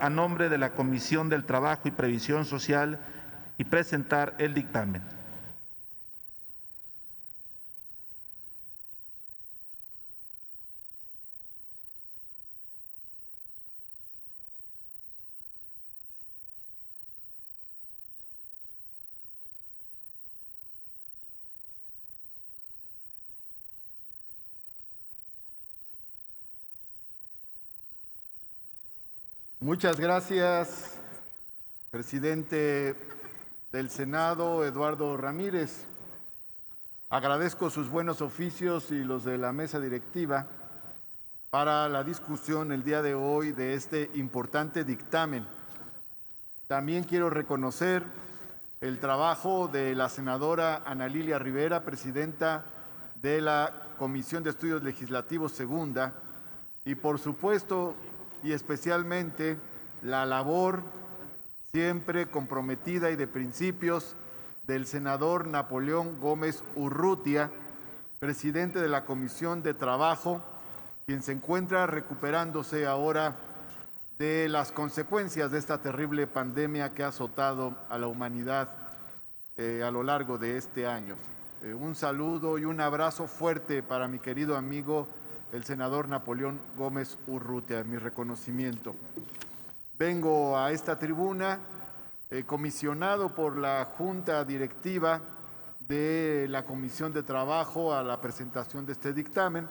a nombre de la Comisión del Trabajo y Previsión Social y presentar el dictamen. Muchas gracias, presidente del Senado, Eduardo Ramírez. Agradezco sus buenos oficios y los de la mesa directiva para la discusión el día de hoy de este importante dictamen. También quiero reconocer el trabajo de la senadora Ana Lilia Rivera, presidenta de la Comisión de Estudios Legislativos Segunda, y por supuesto y especialmente la labor siempre comprometida y de principios del senador Napoleón Gómez Urrutia, presidente de la Comisión de Trabajo, quien se encuentra recuperándose ahora de las consecuencias de esta terrible pandemia que ha azotado a la humanidad a lo largo de este año. Un saludo y un abrazo fuerte para mi querido amigo el senador Napoleón Gómez Urrutia, mi reconocimiento. Vengo a esta tribuna comisionado por la Junta Directiva de la Comisión de Trabajo a la presentación de este dictamen,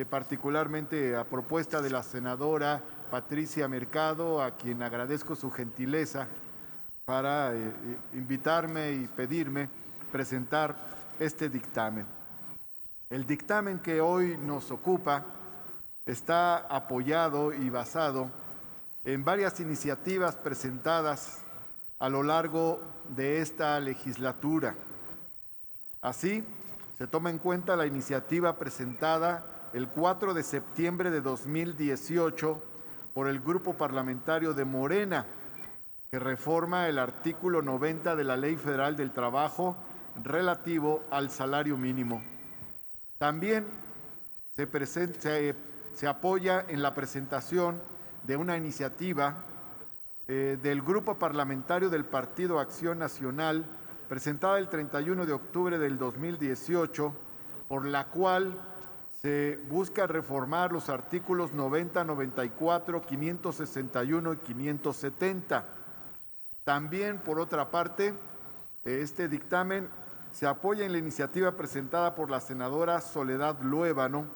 particularmente a propuesta de la senadora Patricia Mercado, a quien agradezco su gentileza para invitarme y pedirme presentar este dictamen. El dictamen que hoy nos ocupa está apoyado y basado en varias iniciativas presentadas a lo largo de esta legislatura. Así, se toma en cuenta la iniciativa presentada el 4 de septiembre de 2018 por el Grupo Parlamentario de Morena, que reforma el artículo 90 de la Ley Federal del Trabajo relativo al salario mínimo. También se apoya en la presentación de una iniciativa del Grupo Parlamentario del Partido Acción Nacional, presentada el 31 de octubre del 2018, por la cual se busca reformar los artículos 90, 94, 561 y 570. También, por otra parte, este dictamen se apoya en la iniciativa presentada por la senadora Soledad Luébano,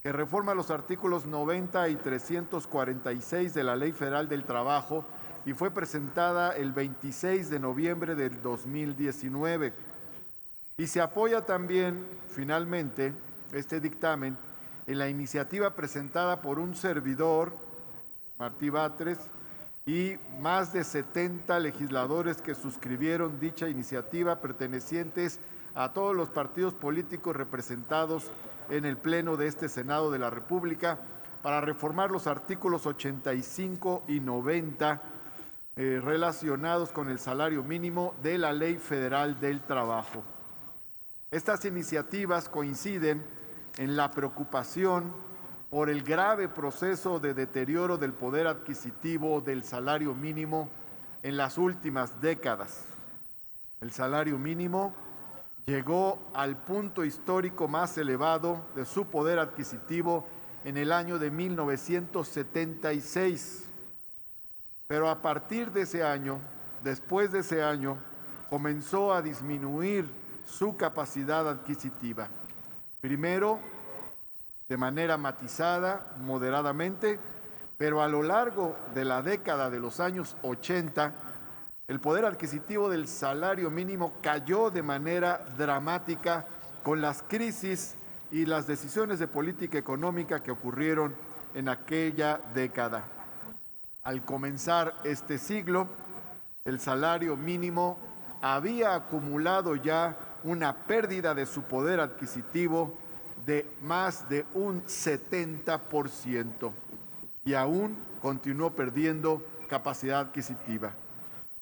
que reforma los artículos 90 y 346 de la Ley Federal del Trabajo y fue presentada el 26 de noviembre del 2019. Y se apoya también, finalmente, este dictamen en la iniciativa presentada por un servidor, Martí Batres, y más de 70 legisladores que suscribieron dicha iniciativa, pertenecientes a todos los partidos políticos representados en el Pleno de este Senado de la República, para reformar los artículos 85 y 90 relacionados con el salario mínimo de la Ley Federal del Trabajo. Estas iniciativas coinciden en la preocupación por el grave proceso de deterioro del poder adquisitivo del salario mínimo en las últimas décadas. El salario mínimo llegó al punto histórico más elevado de su poder adquisitivo en el año de 1976. Pero a partir de ese año, después de ese año, comenzó a disminuir su capacidad adquisitiva. Primero, de manera matizada, moderadamente, pero a lo largo de la década de los años 80, el poder adquisitivo del salario mínimo cayó de manera dramática con las crisis y las decisiones de política económica que ocurrieron en aquella década. Al comenzar este siglo, el salario mínimo había acumulado ya una pérdida de su poder adquisitivo de más de un 70% y aún continuó perdiendo capacidad adquisitiva.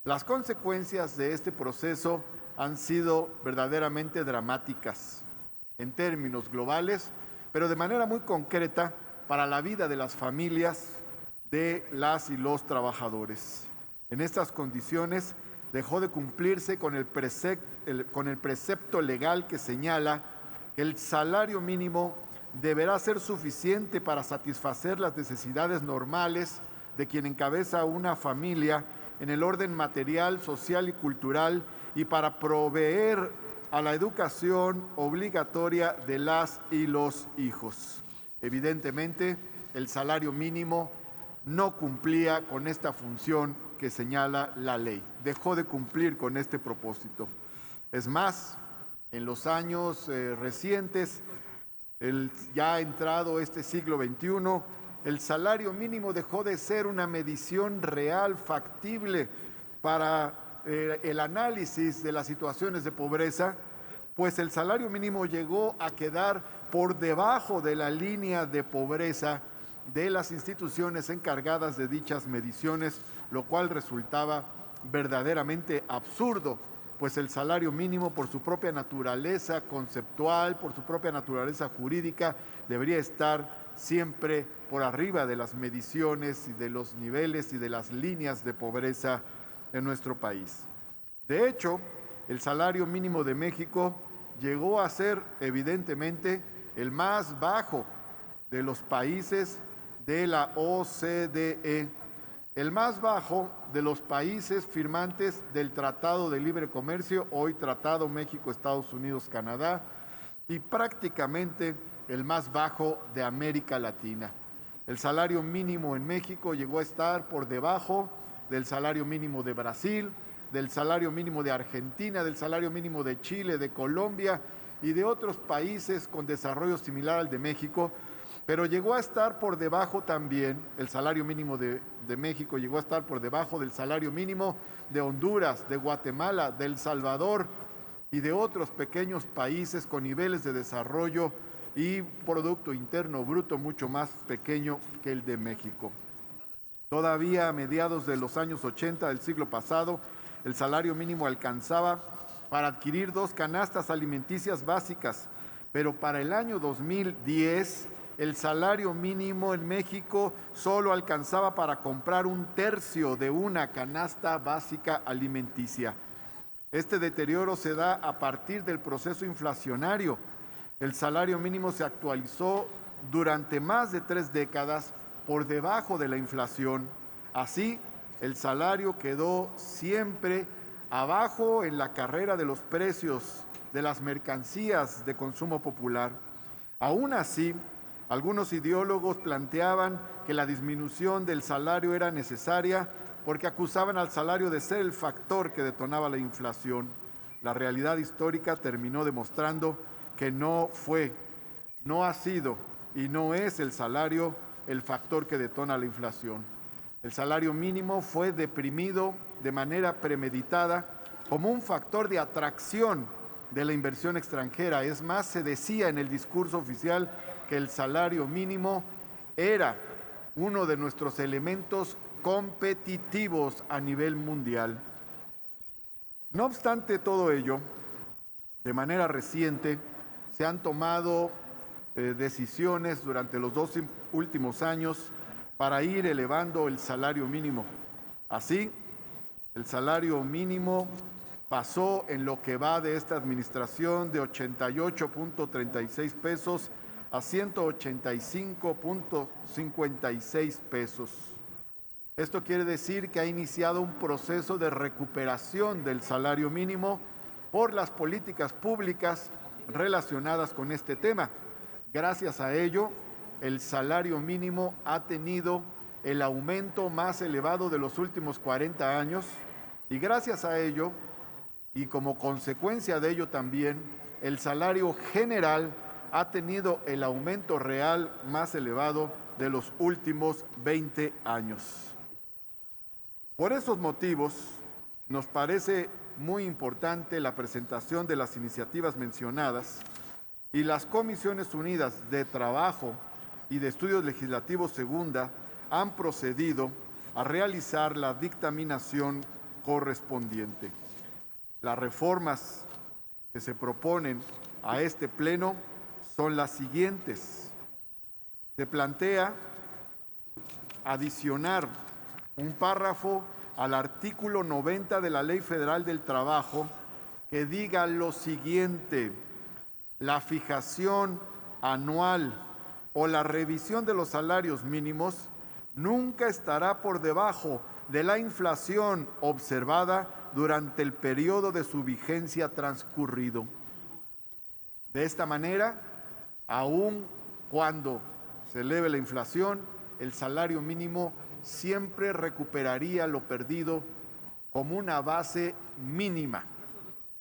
Las consecuencias de este proceso han sido verdaderamente dramáticas en términos globales, pero de manera muy concreta para la vida de las familias, de las y los trabajadores. En estas condiciones dejó de cumplirse con el precepto legal que señala que el salario mínimo deberá ser suficiente para satisfacer las necesidades normales de quien encabeza una familia en el orden material, social y cultural y para proveer a la educación obligatoria de las y los hijos. Evidentemente, el salario mínimo no cumplía con esta función que señala la ley. Dejó de cumplir con este propósito. Es más, en los años recientes, ya entrado este siglo XXI, el salario mínimo dejó de ser una medición real, factible para el análisis de las situaciones de pobreza, pues el salario mínimo llegó a quedar por debajo de la línea de pobreza de las instituciones encargadas de dichas mediciones, lo cual resultaba verdaderamente absurdo, pues el salario mínimo, por su propia naturaleza conceptual, por su propia naturaleza jurídica, debería estar siempre por arriba de las mediciones y de los niveles y de las líneas de pobreza en nuestro país. De hecho, el salario mínimo de México llegó a ser evidentemente el más bajo de los países de la OCDE, el más bajo de los países firmantes del Tratado de Libre Comercio, hoy Tratado México, Estados Unidos, Canadá, y prácticamente el más bajo de América Latina. El salario mínimo en México llegó a estar por debajo del salario mínimo de Brasil, del salario mínimo de Argentina, del salario mínimo de Chile, de Colombia y de otros países con desarrollo similar al de México, pero llegó a estar por debajo también, el salario mínimo de México llegó a estar por debajo del salario mínimo de Honduras, de Guatemala, de El Salvador y de otros pequeños países con niveles de desarrollo y Producto Interno Bruto mucho más pequeño que el de México. Todavía a mediados de los años 80 del siglo pasado, el salario mínimo alcanzaba para adquirir 2 canastas alimenticias básicas, pero para el año 2010 el salario mínimo en México solo alcanzaba para comprar 1/3 de una canasta básica alimenticia. Este deterioro se da a partir del proceso inflacionario. El salario mínimo se actualizó durante más de 3 décadas por debajo de la inflación. Así, el salario quedó siempre abajo en la carrera de los precios de las mercancías de consumo popular. Aún así, algunos ideólogos planteaban que la disminución del salario era necesaria porque acusaban al salario de ser el factor que detonaba la inflación. La realidad histórica terminó demostrando que no fue, no ha sido y no es el salario el factor que detona la inflación. El salario mínimo fue deprimido de manera premeditada como un factor de atracción de la inversión extranjera. Es más, se decía en el discurso oficial que el salario mínimo era uno de nuestros elementos competitivos a nivel mundial. No obstante todo ello, de manera reciente se han tomado decisiones durante los 2 últimos años para ir elevando el salario mínimo. Así, el salario mínimo pasó en lo que va de esta administración de 88.36 pesos a 185.56 pesos. Esto quiere decir que ha iniciado un proceso de recuperación del salario mínimo por las políticas públicas relacionadas con este tema. Gracias a ello, el salario mínimo ha tenido el aumento más elevado de los últimos 40 años y gracias a ello, y como consecuencia de ello también, el salario general ha tenido el aumento real más elevado de los últimos 20 años. Por esos motivos, nos parece muy importante la presentación de las iniciativas mencionadas y las Comisiones Unidas de Trabajo y de Estudios Legislativos Segunda han procedido a realizar la dictaminación correspondiente. Las reformas que se proponen a este Pleno son las siguientes. Se plantea adicionar un párrafo al artículo 90 de la Ley Federal del Trabajo que diga lo siguiente: la fijación anual o la revisión de los salarios mínimos nunca estará por debajo de la inflación observada durante el periodo de su vigencia transcurrido. De esta manera, aun cuando se eleve la inflación, el salario mínimo siempre recuperaría lo perdido como una base mínima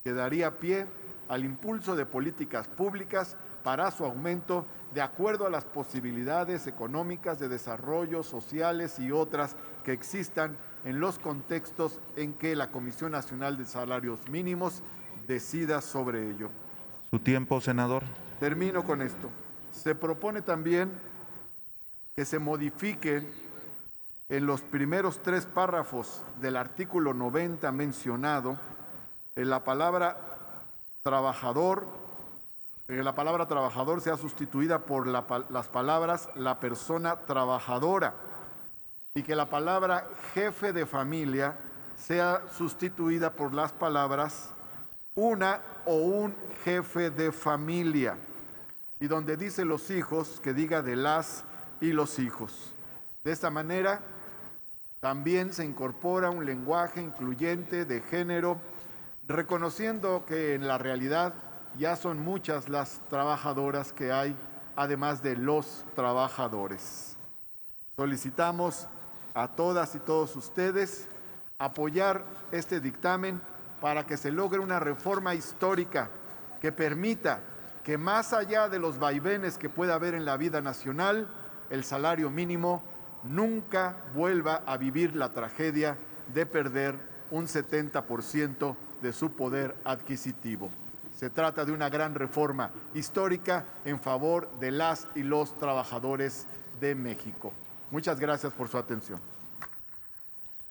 que daría pie al impulso de políticas públicas para su aumento de acuerdo a las posibilidades económicas de desarrollo, sociales y otras que existan en los contextos en que la Comisión Nacional de Salarios Mínimos decida sobre ello. Su tiempo, senador. Termino con esto. Se propone también que se modifique en los primeros 3 párrafos del artículo 90 mencionado en la palabra trabajador, que la palabra trabajador sea sustituida por las palabras la persona trabajadora y que la palabra jefe de familia sea sustituida por las palabras una o un jefe de familia, y donde dice los hijos, que diga de las y los hijos. De esta manera también se incorpora un lenguaje incluyente de género, reconociendo que en la realidad ya son muchas las trabajadoras que hay, además de los trabajadores. Solicitamos a todas y todos ustedes apoyar este dictamen para que se logre una reforma histórica que permita que, más allá de los vaivenes que pueda haber en la vida nacional, el salario mínimo nunca vuelva a vivir la tragedia de perder un 70% de su poder adquisitivo. Se trata de una gran reforma histórica en favor de las y los trabajadores de México. Muchas gracias por su atención.